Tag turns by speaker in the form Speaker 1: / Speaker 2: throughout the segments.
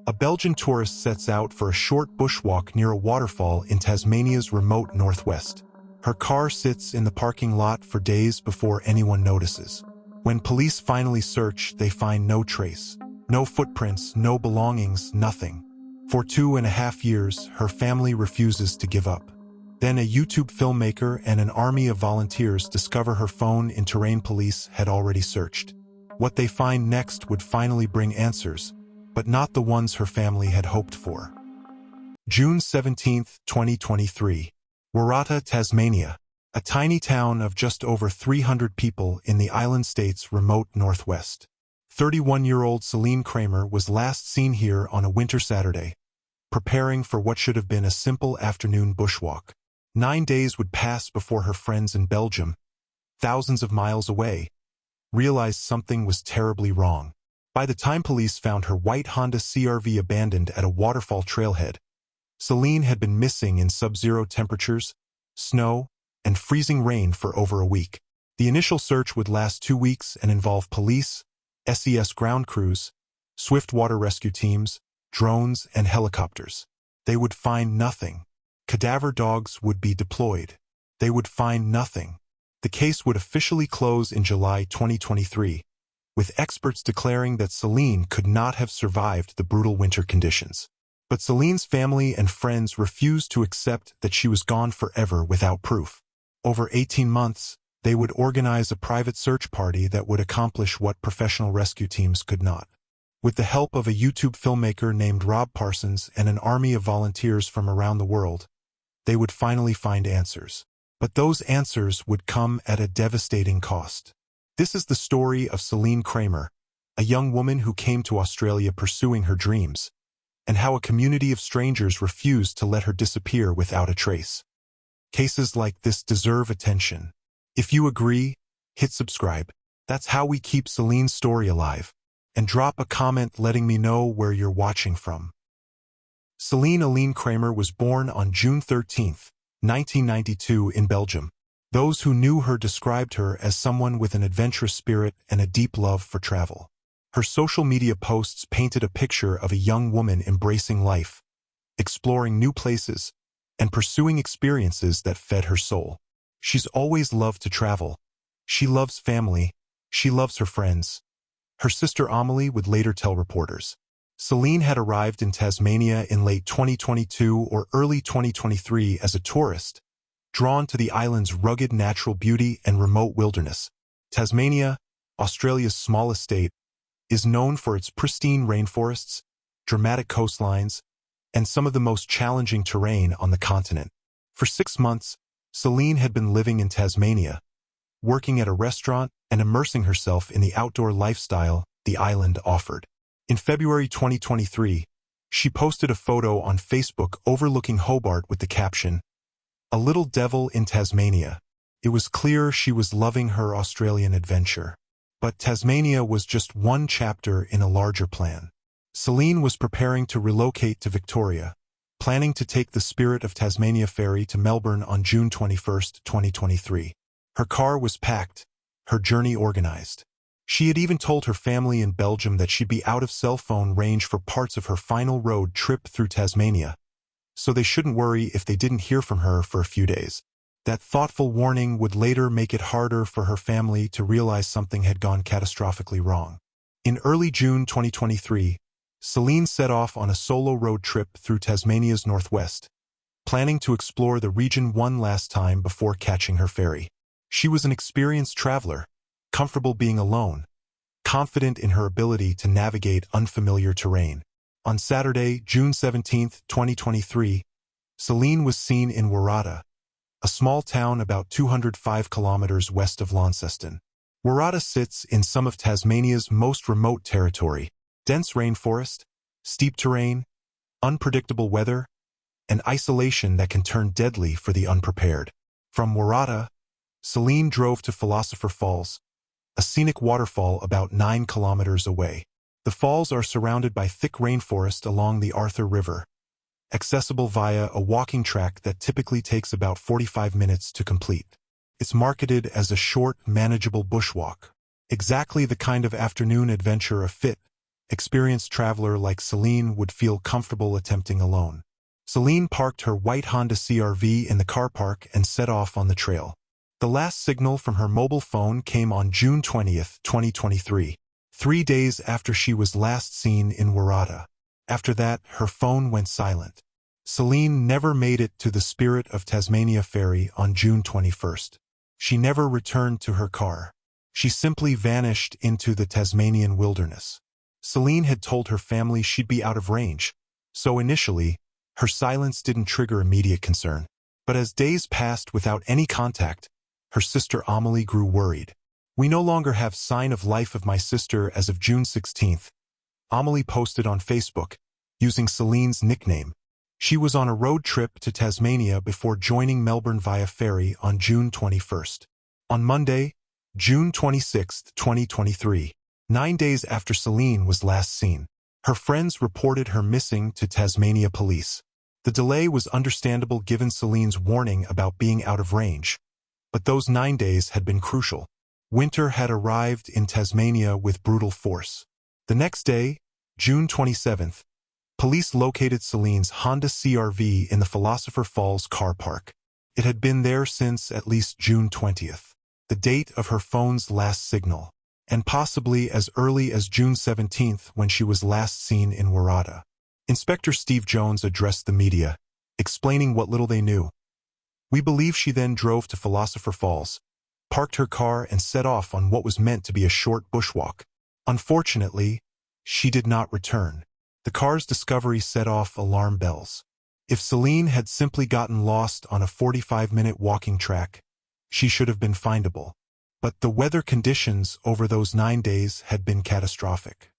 Speaker 1: A Belgian tourist sets out for a short bushwalk near a waterfall in Tasmania's remote northwest. Her car sits in the parking lot for days before anyone notices. When police finally search, they find no trace. No footprints, no belongings, nothing. For 2.5 years, her family refuses to give up. Then a YouTube filmmaker and an army of volunteers discover her phone in terrain police had already searched. What they find next would finally bring answers, but not the ones her family had hoped for. June 17, 2023. Waratah, Tasmania, a tiny town of just over 300 people in the island state's remote northwest. 31-year-old Celine Cremer was last seen here on a winter Saturday, preparing for what should have been a simple afternoon bushwalk. 9 days would pass before her friends in Belgium, thousands of miles away, realized something was terribly wrong. By the time police found her white Honda CR-V abandoned at a waterfall trailhead, Celine had been missing in sub-zero temperatures, snow, and freezing rain for over a week. The initial search would last 2 weeks and involve police, SES ground crews, swift water rescue teams, drones, and helicopters. They would find nothing. Cadaver dogs would be deployed. They would find nothing. The case would officially close in July 2023, with experts declaring that Celine could not have survived the brutal winter conditions. But Celine's family and friends refused to accept that she was gone forever without proof. Over 18 months, they would organize a private search party that would accomplish what professional rescue teams could not. With the help of a YouTube filmmaker named Rob Parsons and an army of volunteers from around the world, they would finally find answers. But those answers would come at a devastating cost. This is the story of Celine Cremer, a young woman who came to Australia pursuing her dreams, and how a community of strangers refused to let her disappear without a trace. Cases like this deserve attention. If you agree, hit subscribe. That's how we keep Celine's story alive. And drop a comment letting me know where you're watching from. Celine Cremer was born on June 13, 1992 in Belgium. Those who knew her described her as someone with an adventurous spirit and a deep love for travel. Her social media posts painted a picture of a young woman embracing life, exploring new places, and pursuing experiences that fed her soul. She's always loved to travel. She loves family. She loves her friends. Her sister Amelie would later tell reporters. Celine had arrived in Tasmania in late 2022 or early 2023 as a tourist, drawn to the island's rugged natural beauty and remote wilderness. Tasmania, Australia's smallest state, is known for its pristine rainforests, dramatic coastlines, and some of the most challenging terrain on the continent. For 6 months, Celine had been living in Tasmania, working at a restaurant and immersing herself in the outdoor lifestyle the island offered. In February 2023, she posted a photo on Facebook overlooking Hobart with the caption, "A little devil in Tasmania." It was clear she was loving her Australian adventure. But Tasmania was just one chapter in a larger plan. Celine was preparing to relocate to Victoria, planning to take the Spirit of Tasmania ferry to Melbourne on June 21, 2023. Her car was packed, her journey organized. She had even told her family in Belgium that she'd be out of cell phone range for parts of her final road trip through Tasmania, so they shouldn't worry if they didn't hear from her for a few days. That thoughtful warning would later make it harder for her family to realize something had gone catastrophically wrong. In early June 2023, Celine set off on a solo road trip through Tasmania's northwest, planning to explore the region one last time before catching her ferry. She was an experienced traveler, comfortable being alone, confident in her ability to navigate unfamiliar terrain. On Saturday, June 17, 2023, Celine was seen in Waratah, a small town about 205 kilometers west of Launceston. Waratah sits in some of Tasmania's most remote territory: dense rainforest, steep terrain, unpredictable weather, and isolation that can turn deadly for the unprepared. From Waratah, Celine drove to Philosopher Falls, a scenic waterfall about 9 kilometers away. The falls are surrounded by thick rainforest along the Arthur River, accessible via a walking track that typically takes about 45 minutes to complete. It's marketed as a short, manageable bushwalk, exactly the kind of afternoon adventure a fit, experienced traveler like Celine would feel comfortable attempting alone. Celine parked her white Honda CR-V in the car park and set off on the trail. The last signal from her mobile phone came on June 20, 2023, 3 days after she was last seen in Warrada. After that, her phone went silent. Celine never made it to the Spirit of Tasmania ferry on June 21st. She never returned to her car. She simply vanished into the Tasmanian wilderness. Celine had told her family she'd be out of range, so initially, her silence didn't trigger immediate concern. But as days passed without any contact, her sister Amelie grew worried. "We no longer have sign of life of my sister as of June 16th, Amelie posted on Facebook, using Celine's nickname. She was on a road trip to Tasmania before joining Melbourne via ferry on June 21st. On Monday, June 26, 2023, 9 days after Celine was last seen, her friends reported her missing to Tasmania police. The delay was understandable given Celine's warning about being out of range, but those 9 days had been crucial. Winter had arrived in Tasmania with brutal force. The next day, June 27th, police located Celine's Honda CR-V in the Philosopher Falls car park. It had been there since at least June 20th, the date of her phone's last signal, and possibly as early as June 17th when she was last seen in Warrada. Inspector Steve Jones addressed the media, explaining what little they knew. "We believe she then drove to Philosopher Falls, parked her car and set off on what was meant to be a short bushwalk. Unfortunately, she did not return." The car's discovery set off alarm bells. If Celine had simply gotten lost on a 45-minute walking track, she should have been findable. But the weather conditions over those 9 days had been catastrophic.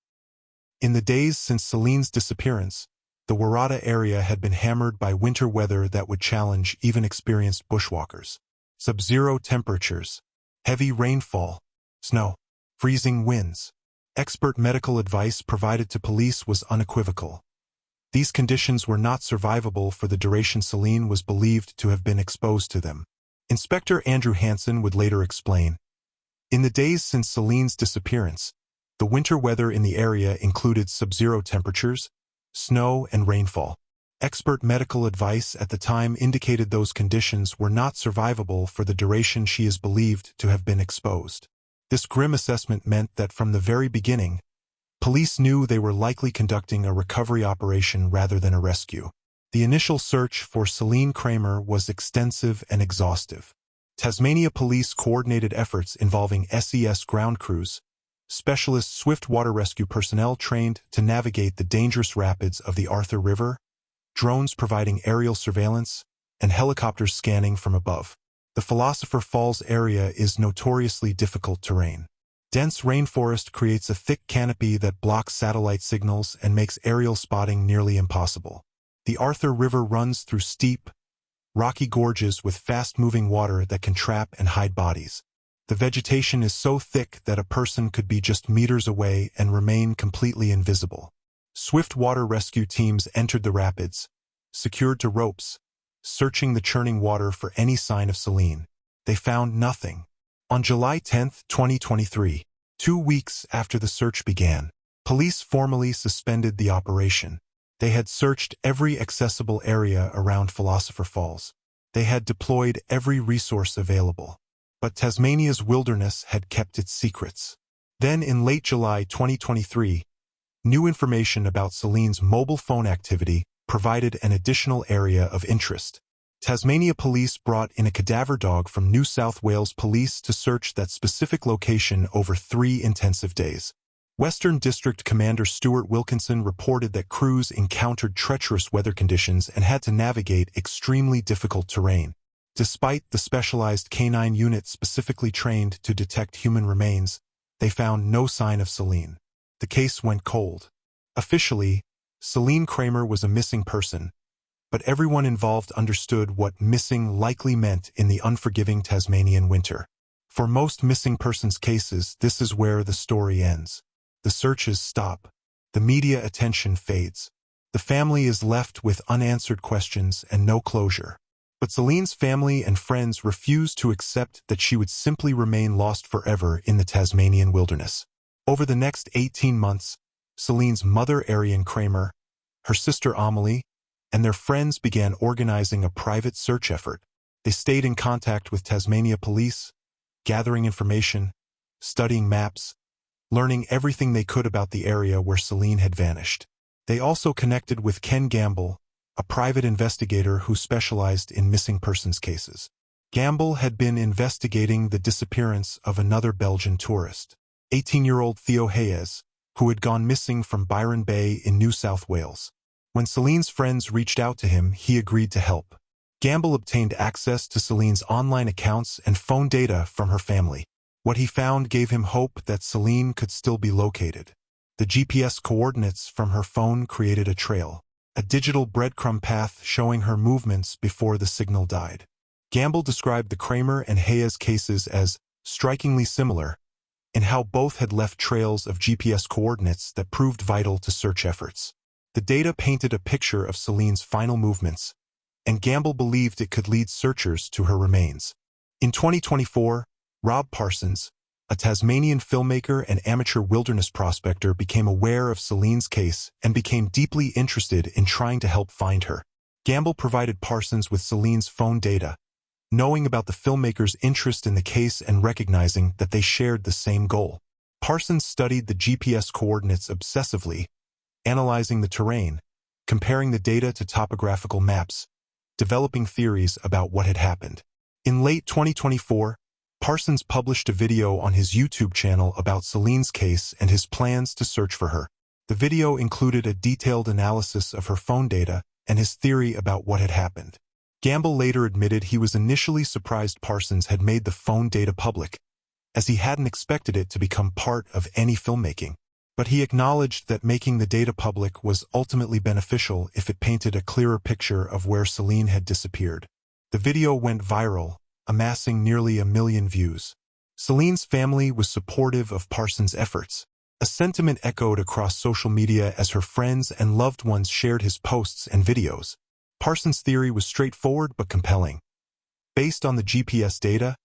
Speaker 1: In the days since Celine's disappearance, the Warrada area had been hammered by winter weather that would challenge even experienced bushwalkers. Sub-zero temperatures, heavy rainfall, snow, freezing winds. Expert medical advice provided to police was unequivocal. These conditions were not survivable for the duration Celine was believed to have been exposed to them. Inspector Andrew Hansen would later explain, "In the days since Celine's disappearance, the winter weather in the area included sub-zero temperatures, snow, and rainfall. Expert medical advice at the time indicated those conditions were not survivable for the duration she is believed to have been exposed." This grim assessment meant that from the very beginning, police knew they were likely conducting a recovery operation rather than a rescue. The initial search for Celine Cremer was extensive and exhaustive. Tasmania police coordinated efforts involving SES ground crews, specialist swift water rescue personnel trained to navigate the dangerous rapids of the Arthur River, drones providing aerial surveillance, and helicopters scanning from above. The Philosopher Falls area is notoriously difficult terrain. Dense rainforest creates a thick canopy that blocks satellite signals and makes aerial spotting nearly impossible. The Arthur River runs through steep, rocky gorges with fast-moving water that can trap and hide bodies. The vegetation is so thick that a person could be just meters away and remain completely invisible. Swift water rescue teams entered the rapids, secured to ropes, searching the churning water for any sign of Celine. They found nothing. On July 10, 2023, 2 weeks after the search began, police formally suspended the operation. They had searched every accessible area around Philosopher Falls. They had deployed every resource available. But Tasmania's wilderness had kept its secrets. Then in late July 2023, new information about Celine's mobile phone activity provided an additional area of interest. Tasmania police brought in a cadaver dog from New South Wales Police to search that specific location over 3 intensive days. Western District Commander Stuart Wilkinson reported that crews encountered treacherous weather conditions and had to navigate extremely difficult terrain. Despite the specialized canine unit specifically trained to detect human remains, they found no sign of Celine. The case went cold. Officially, Celine Cremer was a missing person, but everyone involved understood what missing likely meant in the unforgiving Tasmanian winter. For most missing persons cases, this is where the story ends. The searches stop. The media attention fades. The family is left with unanswered questions and no closure. But Celine's family and friends refused to accept that she would simply remain lost forever in the Tasmanian wilderness. Over the next 18 months, Celine's mother Celine Cremer, her sister Amelie, and their friends began organizing a private search effort. They stayed in contact with Tasmania police, gathering information, studying maps, learning everything they could about the area where Celine had vanished. They also connected with Ken Gamble, a private investigator who specialized in missing persons cases. Gamble had been investigating the disappearance of another Belgian tourist, 18-year-old Theo Hayes, who had gone missing from Byron Bay in New South Wales. When Celine's friends reached out to him, he agreed to help. Gamble obtained access to Celine's online accounts and phone data from her family. What he found gave him hope that Celine could still be located. The GPS coordinates from her phone created a trail, a digital breadcrumb path showing her movements before the signal died. Gamble described the Cremer and Hayes cases as strikingly similar in how both had left trails of GPS coordinates that proved vital to search efforts. The data painted a picture of Celine's final movements, and Gamble believed it could lead searchers to her remains. In 2024, Rob Parsons, a Tasmanian filmmaker and amateur wilderness prospector, became aware of Celine's case and became deeply interested in trying to help find her. Gamble provided Parsons with Celine's phone data, knowing about the filmmaker's interest in the case and recognizing that they shared the same goal. Parsons studied the GPS coordinates obsessively, analyzing the terrain, comparing the data to topographical maps, developing theories about what had happened. In late 2024, Parsons published a video on his YouTube channel about Celine's case and his plans to search for her. The video included a detailed analysis of her phone data and his theory about what had happened. Gamble later admitted he was initially surprised Parsons had made the phone data public, as he hadn't expected it to become part of any filmmaking. But he acknowledged that making the data public was ultimately beneficial if it painted a clearer picture of where Celine had disappeared. The video went viral, amassing nearly 1 million views. Celine's family was supportive of Parsons' efforts. A sentiment echoed across social media as her friends and loved ones shared his posts and videos. Parsons' theory was straightforward but compelling. Based on the GPS data,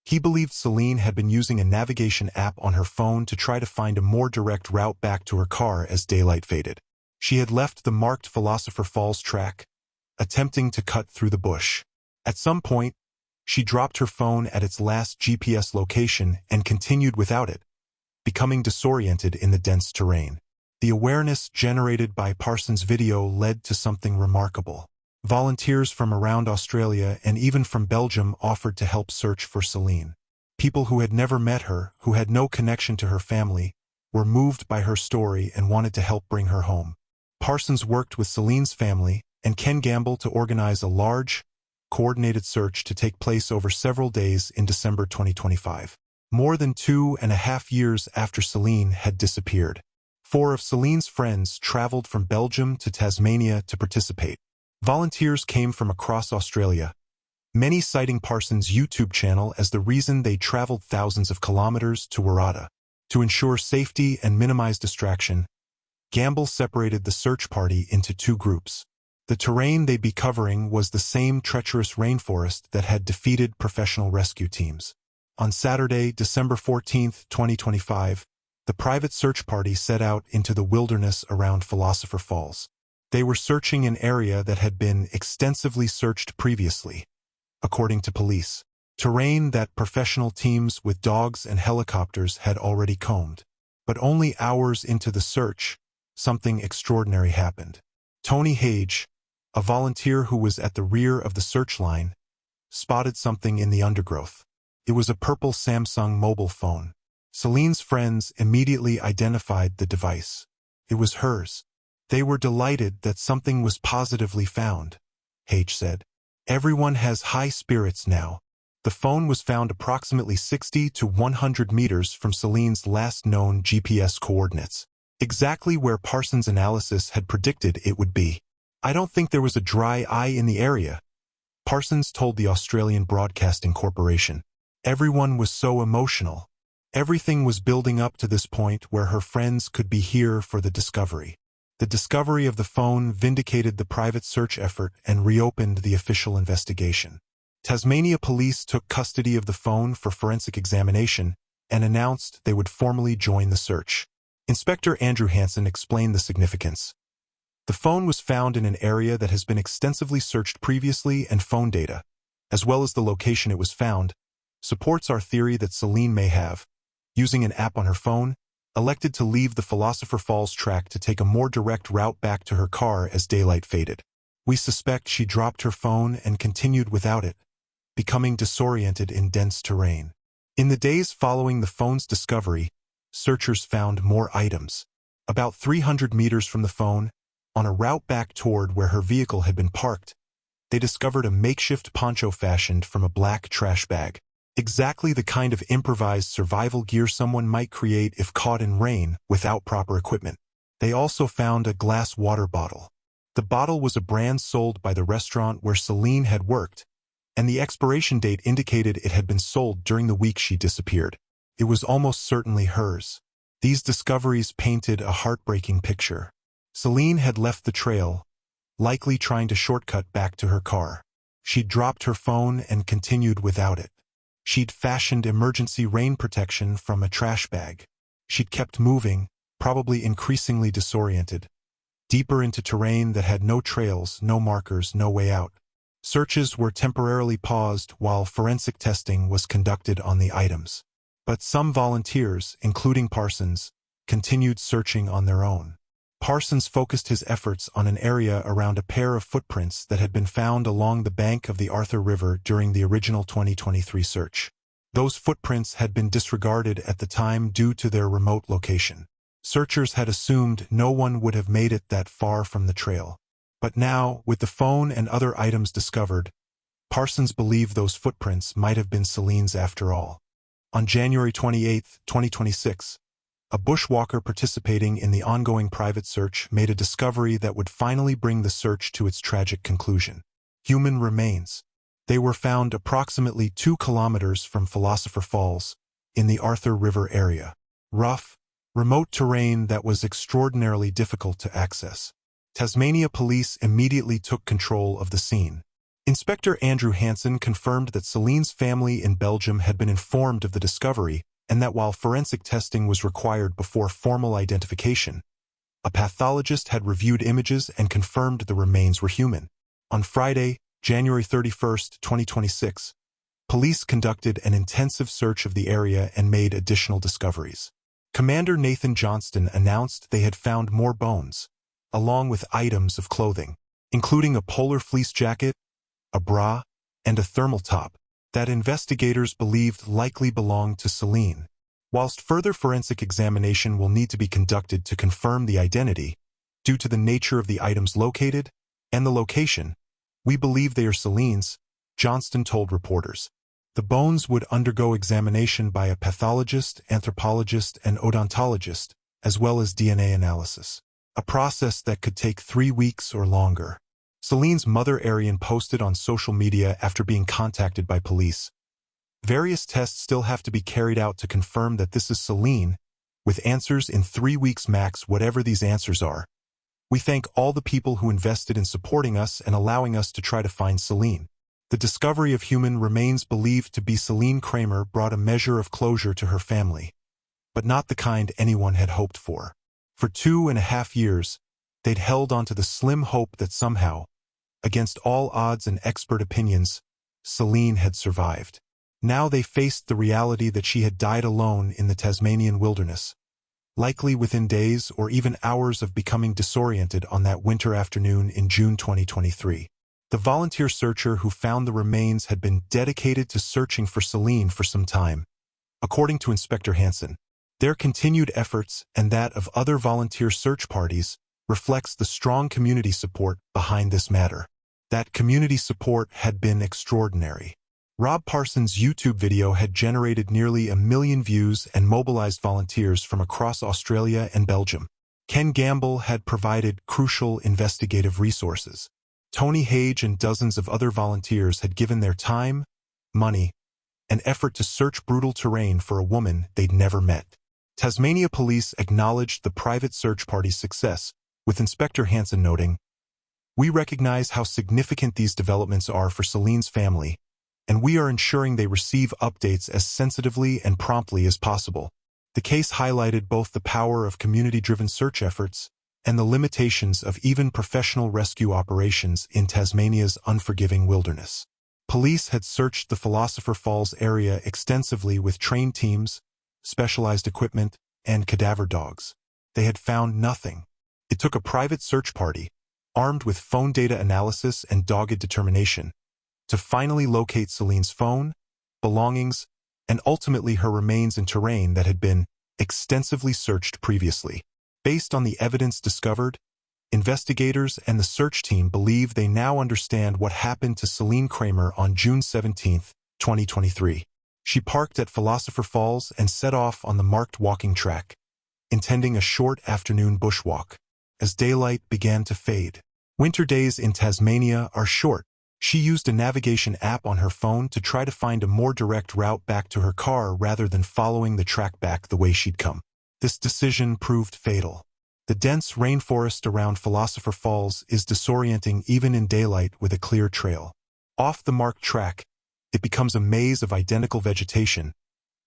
Speaker 1: he believed Celine had been using a navigation app on her phone to try to find a more direct route back to her car as daylight faded. She had left the marked Philosopher Falls track, attempting to cut through the bush. At some point, she dropped her phone at its last GPS location and continued without it, becoming disoriented in the dense terrain. The awareness generated by Parsons' video led to something remarkable. Volunteers from around Australia and even from Belgium offered to help search for Celine. People who had never met her, who had no connection to her family, were moved by her story and wanted to help bring her home. Parsons worked with Celine's family and Ken Gamble to organize a large, coordinated search to take place over several days in December 2025. More than 2.5 years after Celine had disappeared, 4 of Celine's friends traveled from Belgium to Tasmania to participate. Volunteers came from across Australia, many citing Parsons' YouTube channel as the reason they traveled thousands of kilometers to Warrada. To ensure safety and minimize distraction, Gamble separated the search party into 2 groups. The terrain they'd be covering was the same treacherous rainforest that had defeated professional rescue teams. On Saturday, December 14, 2025, the private search party set out into the wilderness around Philosopher Falls. They were searching an area that had been extensively searched previously, according to police. Terrain that professional teams with dogs and helicopters had already combed. But only hours into the search, something extraordinary happened. Tony Hage, a volunteer who was at the rear of the search line, spotted something in the undergrowth. It was a purple Samsung mobile phone. Celine's friends immediately identified the device. It was hers. They were delighted that something was positively found, Hage said. Everyone has high spirits now. The phone was found approximately 60 to 100 meters from Celine's last known GPS coordinates, exactly where Parsons' analysis had predicted it would be. I don't think there was a dry eye in the area, Parsons told the Australian Broadcasting Corporation. Everyone was so emotional. Everything was building up to this point where her friends could be here for the discovery. The discovery of the phone vindicated the private search effort and reopened the official investigation. Tasmania police took custody of the phone for forensic examination and announced they would formally join the search. Inspector Andrew Hansen explained the significance. The phone was found in an area that has been extensively searched previously, and phone data, as well as the location it was found, supports our theory that Celine may have, using an app on her phone, elected to leave the Philosopher Falls track to take a more direct route back to her car as daylight faded. We suspect she dropped her phone and continued without it, becoming disoriented in dense terrain. In the days following the phone's discovery, searchers found more items. About 300 meters from the phone, on a route back toward where her vehicle had been parked, they discovered a makeshift poncho fashioned from a black trash bag. Exactly the kind of improvised survival gear someone might create if caught in rain without proper equipment. They also found a glass water bottle. The bottle was a brand sold by the restaurant where Celine had worked, and the expiration date indicated it had been sold during the week she disappeared. It was almost certainly hers. These discoveries painted a heartbreaking picture. Celine had left the trail, likely trying to shortcut back to her car. She'd dropped her phone and continued without it. She'd fashioned emergency rain protection from a trash bag. She'd kept moving, probably increasingly disoriented, deeper into terrain that had no trails, no markers, no way out. Searches were temporarily paused while forensic testing was conducted on the items. But some volunteers, including Parsons, continued searching on their own. Parsons focused his efforts on an area around a pair of footprints that had been found along the bank of the Arthur River during the original 2023 search. Those footprints had been disregarded at the time due to their remote location. Searchers had assumed no one would have made it that far from the trail. But now, with the phone and other items discovered, Parsons believed those footprints might have been Celine's after all. On January 28, 2026, a bushwalker participating in the ongoing private search made a discovery that would finally bring the search to its tragic conclusion. Human remains. They were found approximately 2 kilometers from Philosopher Falls, in the Arthur River area. Rough, remote terrain that was extraordinarily difficult to access. Tasmania police immediately took control of the scene. Inspector Andrew Hansen confirmed that Celine's family in Belgium had been informed of the discovery, and that while forensic testing was required before formal identification, a pathologist had reviewed images and confirmed the remains were human. On Friday, January 31, 2026, police conducted an intensive search of the area and made additional discoveries. Commander Nathan Johnston announced they had found more bones, along with items of clothing, including a polar fleece jacket, a bra, and a thermal top, that investigators believed likely belonged to Celine. Whilst further forensic examination will need to be conducted to confirm the identity, due to the nature of the items located and the location, we believe they are Celine's, Johnston told reporters. The bones would undergo examination by a pathologist, anthropologist, and odontologist, as well as DNA analysis, a process that could take 3 weeks or longer. Celine's mother Ariane posted on social media after being contacted by police. Various tests still have to be carried out to confirm that this is Celine, with answers in 3 weeks max, whatever these answers are. We thank all the people who invested in supporting us and allowing us to try to find Celine. The discovery of human remains believed to be Celine Cremer brought a measure of closure to her family, but not the kind anyone had hoped for. For 2.5 years, they'd held on to the slim hope that somehow, against all odds and expert opinions, Celine had survived. Now they faced the reality that she had died alone in the Tasmanian wilderness, likely within days or even hours of becoming disoriented on that winter afternoon in June 2023. The volunteer searcher who found the remains had been dedicated to searching for Celine for some time, according to Inspector Hansen. Their continued efforts and that of other volunteer search parties reflects the strong community support behind this matter. That community support had been extraordinary. Rob Parsons' YouTube video had generated nearly 1 million views and mobilized volunteers from across Australia and Belgium. Ken Gamble had provided crucial investigative resources. Tony Hage and dozens of other volunteers had given their time, money, and effort to search brutal terrain for a woman they'd never met. Tasmania police acknowledged the private search party's success, with Inspector Hansen noting, "We recognize how significant these developments are for Celine's family, and we are ensuring they receive updates as sensitively and promptly as possible." The case highlighted both the power of community-driven search efforts and the limitations of even professional rescue operations in Tasmania's unforgiving wilderness. Police had searched the Philosopher Falls area extensively with trained teams, specialized equipment, and cadaver dogs. They had found nothing. It took a private search party, armed with phone data analysis and dogged determination, to finally locate Celine's phone, belongings, and ultimately her remains in terrain that had been extensively searched previously. Based on the evidence discovered, investigators and the search team believe they now understand what happened to Celine Cremer on June 17, 2023. She parked at Philosopher Falls and set off on the marked walking track, intending a short afternoon bushwalk. As daylight began to fade, winter days in Tasmania are short. She used a navigation app on her phone to try to find a more direct route back to her car rather than following the track back the way she'd come. This decision proved fatal. The dense rainforest around Philosopher Falls is disorienting even in daylight with a clear trail. Off the marked track, it becomes a maze of identical vegetation,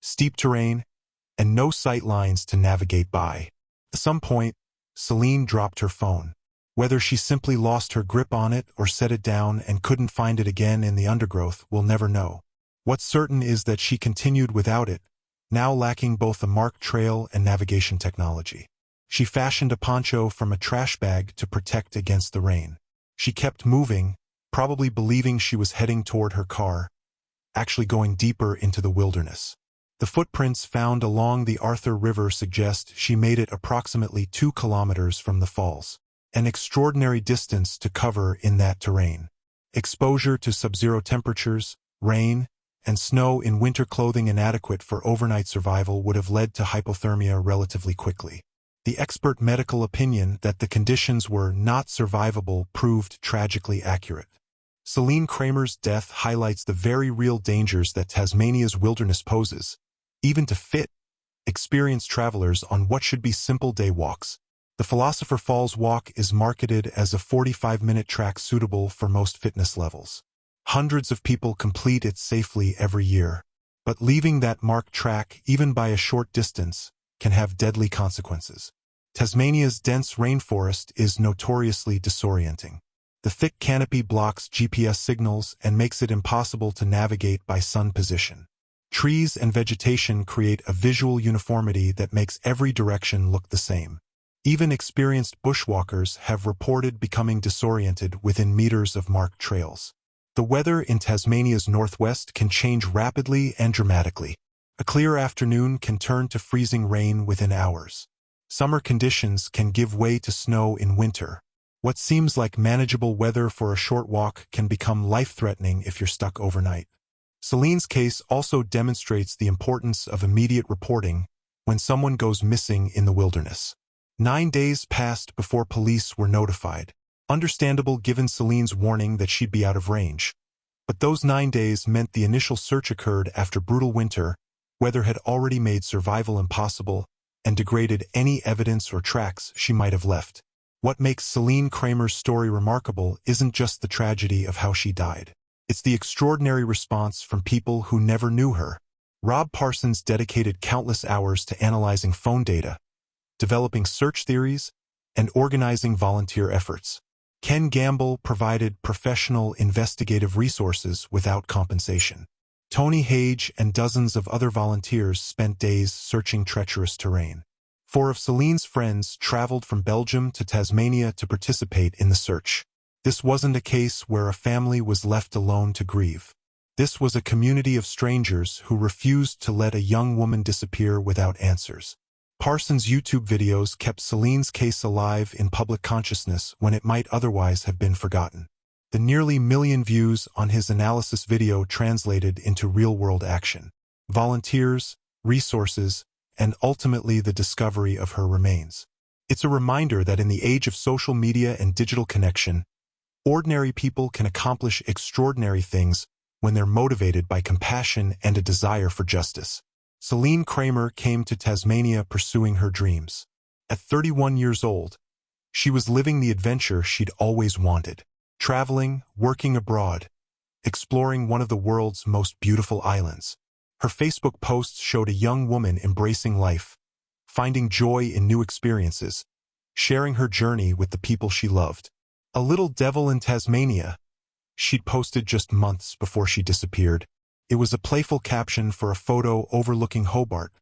Speaker 1: steep terrain, and no sight lines to navigate by. At some point, Celine dropped her phone. Whether she simply lost her grip on it or set it down and couldn't find it again in the undergrowth, we'll never know. What's certain is that she continued without it, now lacking both a marked trail and navigation technology. She fashioned a poncho from a trash bag to protect against the rain. She kept moving, probably believing she was heading toward her car, actually going deeper into the wilderness. The footprints found along the Arthur River suggest she made it approximately 2 kilometers from the falls. An extraordinary distance to cover in that terrain. Exposure to sub-zero temperatures, rain, and snow in winter clothing inadequate for overnight survival would have led to hypothermia relatively quickly. The expert medical opinion that the conditions were not survivable proved tragically accurate. Celine Cremer's death highlights the very real dangers that Tasmania's wilderness poses, even to fit, experienced travelers on what should be simple day walks. The Philosopher Falls Walk is marketed as a 45-minute track suitable for most fitness levels. Hundreds of people complete it safely every year. But leaving that marked track, even by a short distance, can have deadly consequences. Tasmania's dense rainforest is notoriously disorienting. The thick canopy blocks GPS signals and makes it impossible to navigate by sun position. Trees and vegetation create a visual uniformity that makes every direction look the same. Even experienced bushwalkers have reported becoming disoriented within meters of marked trails. The weather in Tasmania's northwest can change rapidly and dramatically. A clear afternoon can turn to freezing rain within hours. Summer conditions can give way to snow in winter. What seems like manageable weather for a short walk can become life-threatening if you're stuck overnight. Celine's case also demonstrates the importance of immediate reporting when someone goes missing in the wilderness. 9 days passed before police were notified. Understandable given Celine's warning that she'd be out of range. But those 9 days meant the initial search occurred after brutal winter, weather had already made survival impossible, and degraded any evidence or tracks she might have left. What makes Celine Cremer's story remarkable isn't just the tragedy of how she died. It's the extraordinary response from people who never knew her. Rob Parsons dedicated countless hours to analyzing phone data, developing search theories, and organizing volunteer efforts. Ken Gamble provided professional investigative resources without compensation. Tony Hage and dozens of other volunteers spent days searching treacherous terrain. 4 of Celine's friends traveled from Belgium to Tasmania to participate in the search. This wasn't a case where a family was left alone to grieve. This was a community of strangers who refused to let a young woman disappear without answers. Parsons' YouTube videos kept Celine's case alive in public consciousness when it might otherwise have been forgotten. The nearly 1 million views on his analysis video translated into real-world action, volunteers, resources, and ultimately the discovery of her remains. It's a reminder that in the age of social media and digital connection, ordinary people can accomplish extraordinary things when they're motivated by compassion and a desire for justice. Celine Cremer came to Tasmania pursuing her dreams. At 31 years old, she was living the adventure she'd always wanted, traveling, working abroad, exploring one of the world's most beautiful islands. Her Facebook posts showed a young woman embracing life, finding joy in new experiences, sharing her journey with the people she loved. A little devil in Tasmania, she'd posted just months before she disappeared. It was a playful caption for a photo overlooking Hobart,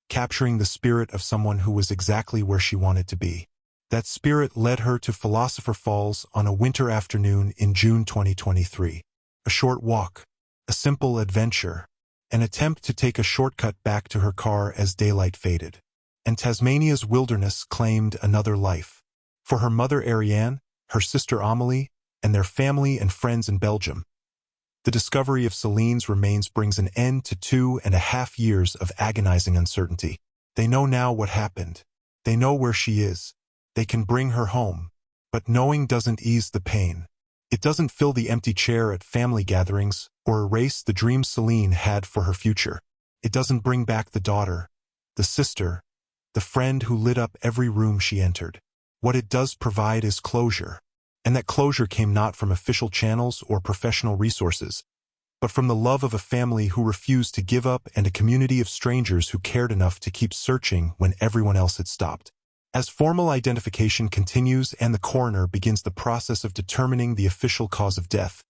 Speaker 1: capturing the spirit of someone who was exactly where she wanted to be. That spirit led her to Philosopher Falls on a winter afternoon in June 2023. A short walk, a simple adventure, an attempt to take a shortcut back to her car as daylight faded. And Tasmania's wilderness claimed another life. For her mother Ariane, her sister Amelie, and their family and friends in Belgium. The discovery of Celine's remains brings an end to 2.5 years of agonizing uncertainty. They know now what happened. They know where she is. They can bring her home. But knowing doesn't ease the pain. It doesn't fill the empty chair at family gatherings or erase the dreams Celine had for her future. It doesn't bring back the daughter, the sister, the friend who lit up every room she entered. What it does provide is closure. And that closure came not from official channels or professional resources, but from the love of a family who refused to give up and a community of strangers who cared enough to keep searching when everyone else had stopped. As formal identification continues and the coroner begins the process of determining the official cause of death,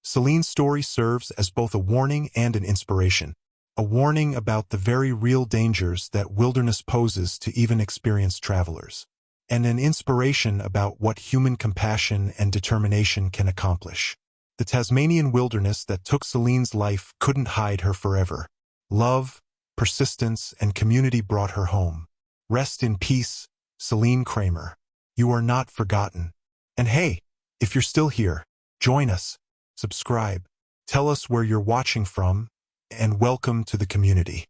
Speaker 1: Celine's story serves as both a warning and an inspiration. A warning about the very real dangers that wilderness poses to even experienced travelers. And an inspiration about what human compassion and determination can accomplish. The Tasmanian wilderness that took Celine's life couldn't hide her forever. Love, persistence, and community brought her home. Rest in peace, Celine Cremer. You are not forgotten. And hey, if you're still here, join us, subscribe, tell us where you're watching from, and welcome to the community.